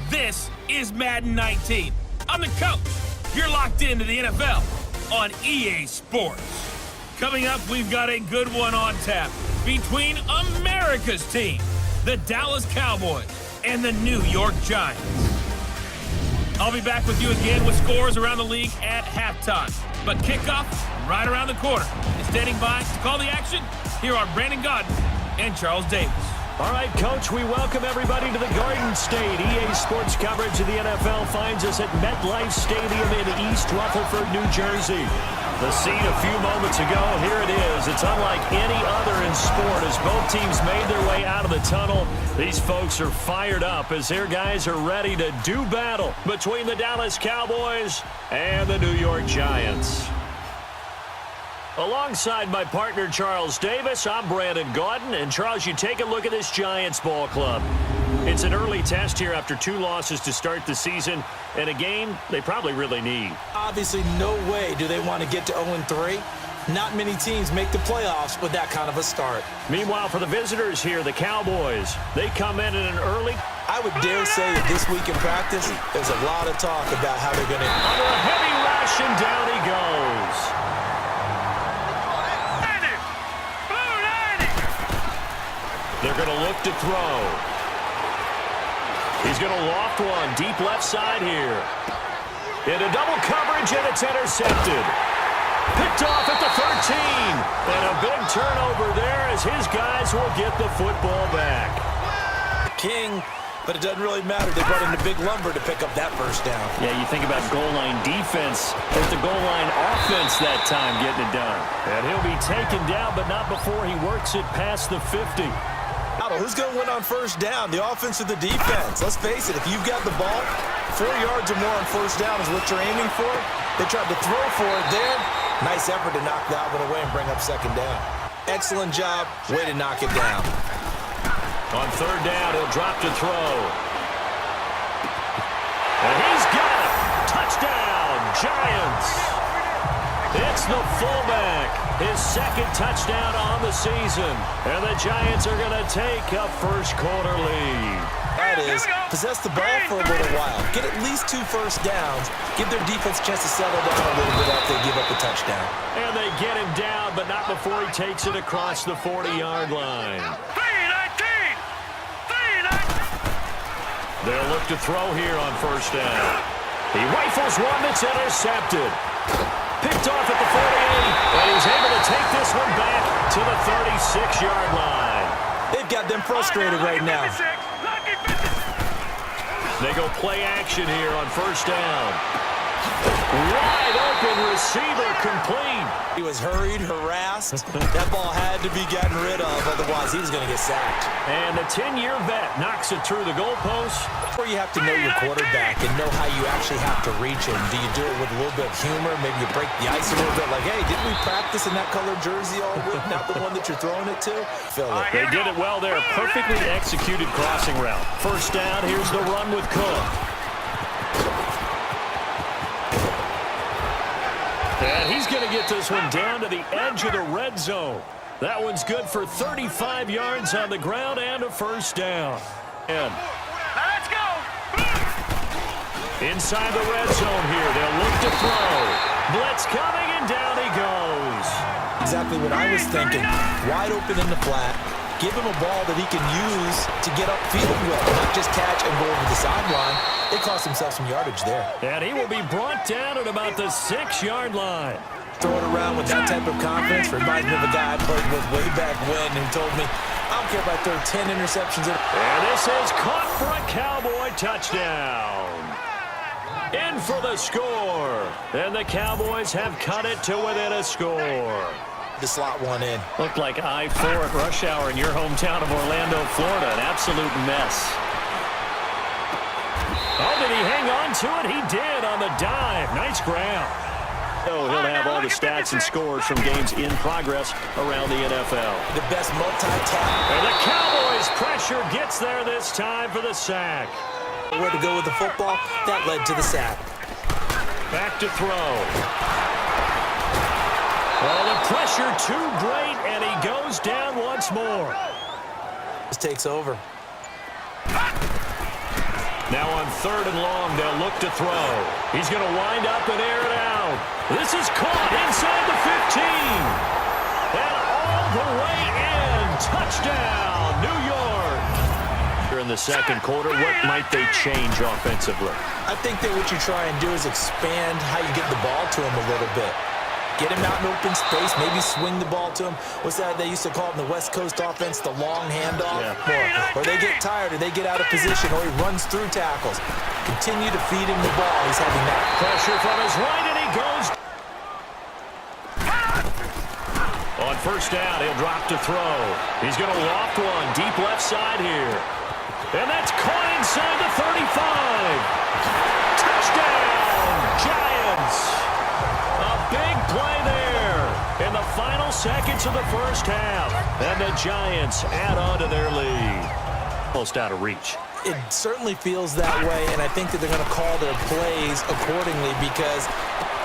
This is Madden 19. I'm the coach. You're locked into the NFL on EA Sports. Coming up, we've got a good one on tap between America's team, the Dallas Cowboys, and the New York Giants. I'll be back with you again with scores around the league at halftime. But kickoff right around the corner. And standing by to call the action, here are Brandon Godden and Charles Davis. All right, Coach, we welcome everybody to the Garden State. EA Sports coverage of the NFL finds us at MetLife Stadium in East Rutherford, New Jersey. The scene a few moments ago, here it is. It's unlike any other in sport as both teams made their way out of the tunnel. These folks are fired up as their guys are ready to do battle between the Dallas Cowboys and the New York Giants. Alongside my partner, Charles Davis, I'm Brandon Godden. And, Charles, you take a look at this Giants ball club. It's an early test here after 2 losses to start the season, and a game they probably really need. Obviously, no way do they want to get to 0-3. Not many teams make the playoffs with that kind of a start. Meanwhile, for the visitors here, the Cowboys, they come in at an early. I would dare say that this week in practice, there's a lot of talk about how they're going to. Under a heavy rush, and down he goes. They're going to look to throw. He's going to loft one deep left side here. Into double coverage, and it's intercepted. Picked off at the 13. And a big turnover there as his guys will get the football back. King, but it doesn't really matter. They brought in the big lumber to pick up that first down. Yeah, you think about goal line defense. There's the goal line offense that time getting it done. And he'll be taken down, but not before he works it past the 50. Who's going to win on first down, the offense or the defense? Let's face it, if you've got the ball, 4 yards or more on first down is what you're aiming for. They tried to throw for it there. Nice effort to knock that one away and bring up second down. Excellent job. Way to knock it down. On third down, he'll drop to throw. And he's got it. Touchdown, Giants. It's the fullback. His second touchdown on the season. And the Giants are going to take a first-quarter lead. That is, possess the ball for a little while. Get at least 2 first downs. Give their defense a chance to settle down a little bit after they give up a touchdown. And they get him down, but not before he takes it across the 40-yard line. 3-19! They'll look to throw here on first down. He rifles one that's intercepted. Picked off at the 48, and he's able to take this one back to the 36-yard line. They've got them frustrated right now. They go play action here on first down. Wide open receiver complete. He was hurried, harassed. That ball had to be gotten rid of, otherwise he was going to get sacked. And the 10-year vet knocks it through the goalpost. Where you have to know your quarterback and know how you actually have to reach him. Do you do it with a little bit of humor? Maybe you break the ice a little bit, like, hey, didn't we practice in that colored jersey all week? Not the one that you're throwing it to? Fill it. They did it well there. Perfectly executed crossing route. First down, here's the run with Cook. And he's going to get this one down to the edge of the red zone. That one's good for 35 yards on the ground and a first down. And Let's go! inside the red zone here, they'll look to throw. Blitz coming, and down he goes. Exactly what I was thinking. Wide open in the flat. Give him a ball that he can use to get upfield with, not just catch and go over the sideline. They cost themselves some yardage there. And he will be brought down at about the 6-yard line. Throw it around with that type of confidence reminds me of a guy I played with way back when who told me, I don't care if I throw 10 interceptions. And this is caught for a Cowboy touchdown. In for the score. And the Cowboys have cut it to within a score. To slot one in. Looked like I-4 at rush hour in your hometown of Orlando, Florida. An absolute mess. Oh, did he hang on to it? He did on the dive. Nice grab. So he'll have all the stats and scores from games in progress around the NFL. The best multi-tap. And the Cowboys' pressure gets there this time for the sack. Where to go with the football, that led to the sack. Back to throw. Well, the pressure too great, and he goes down once more. This takes over. Now on 3rd and long, they'll look to throw. He's going to wind up and air it out. This is caught inside the 15. And all the way in. Touchdown, New York. In the second quarter, what might they change offensively? I think that what you try and do is expand how you get the ball to him a little bit. Get him out in open space, maybe swing the ball to him. What's that they used to call it in the West Coast offense, the long handoff? Yeah. Or they get tired, or they get out of position, or he runs through tackles. Continue to feed him the ball. He's having that Pressure from his right, and he goes. On 1st down, he'll drop to throw. He's going to loft one deep left side here. And that's caught inside the 35. Touchdown, Giants. A big play there in the final seconds of the first half. And the Giants add on to their lead. Almost out of reach. It certainly feels that way, and I think that they're going to call their plays accordingly, because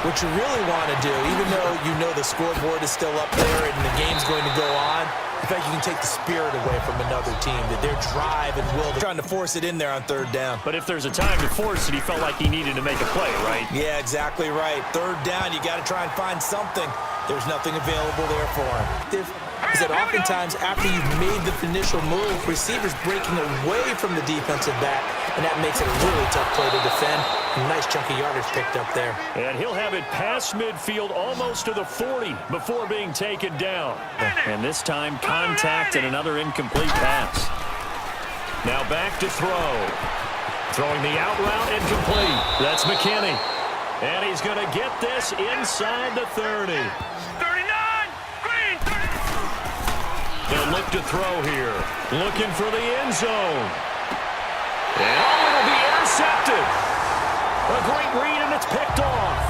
what you really want to do, even though you know the scoreboard is still up there and the game's going to go on, in fact, you can take the spirit away from another team, that their drive and will, they're trying to force it in there on 3rd down. But if there's a time to force it, he felt like he needed to make a play, right? Yeah, exactly right. 3rd down, you got to try and find something. There's nothing available there for him. Is that oftentimes after you've made the initial move, receivers breaking away from the defensive back, and that makes it a really tough play to defend. A nice chunk of yardage picked up there. And he'll have it past midfield almost to the 40 before being taken down. And this time, contact and another incomplete pass. Now back to throw. Throwing the out route incomplete. That's McKinney. And he's going to get this inside the 30. 39, green. They'll look to throw here. Looking for the end zone. And it'll be intercepted. A great read, and it's picked off.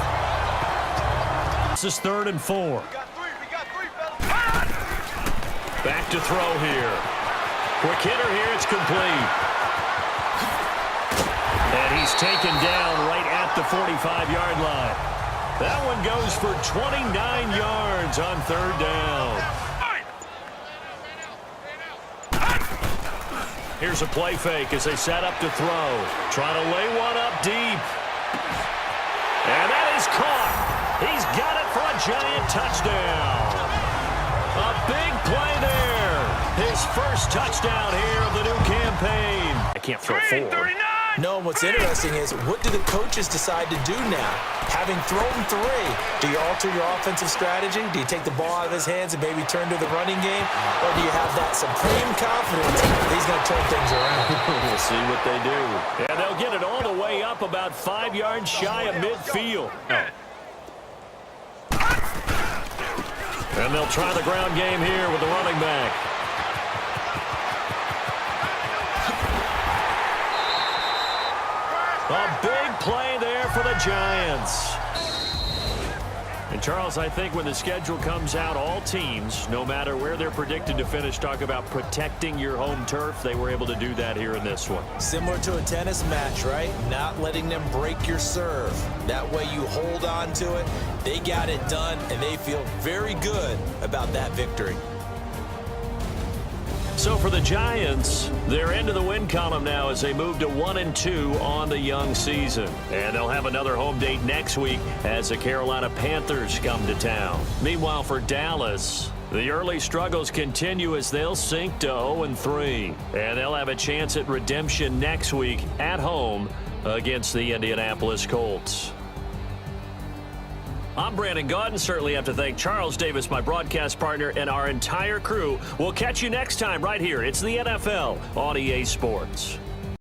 This is 3rd and 4. We got three, fellas. Back to throw here. Quick hitter here, it's complete. And he's taken down right at the 45-yard line. That one goes for 29 yards on 3rd down. Here's a play fake as they set up to throw. Trying to lay one up deep. And that is caught. He's got it for a Giant touchdown. A big play there. His first touchdown here of the new campaign. I can't throw 4. 39. No, what's interesting is, what do the coaches decide to do now? Having thrown 3, do you alter your offensive strategy? Do you take the ball out of his hands and maybe turn to the running game? Or do you have that supreme confidence that he's going to turn things around? We'll see what they do. And they'll get it all the way up about 5 yards shy of midfield. And they'll try the ground game here with the running back. A big play there for the Giants. And, Charles, I think when the schedule comes out, all teams, no matter where they're predicted to finish, talk about protecting your home turf. They were able to do that here in this one. Similar to a tennis match, right? Not letting them break your serve. That way you hold on to it. They got it done, and they feel very good about that victory. So for the Giants, they're into the win column now as they move to 1-2 on the young season. And they'll have another home date next week as the Carolina Panthers come to town. Meanwhile, for Dallas, the early struggles continue as they'll sink to 0-3. And they'll have a chance at redemption next week at home against the Indianapolis Colts. I'm Brandon Gaudin. Certainly have to thank Charles Davis, my broadcast partner, and our entire crew. We'll catch you next time right here. It's the NFL on EA Sports.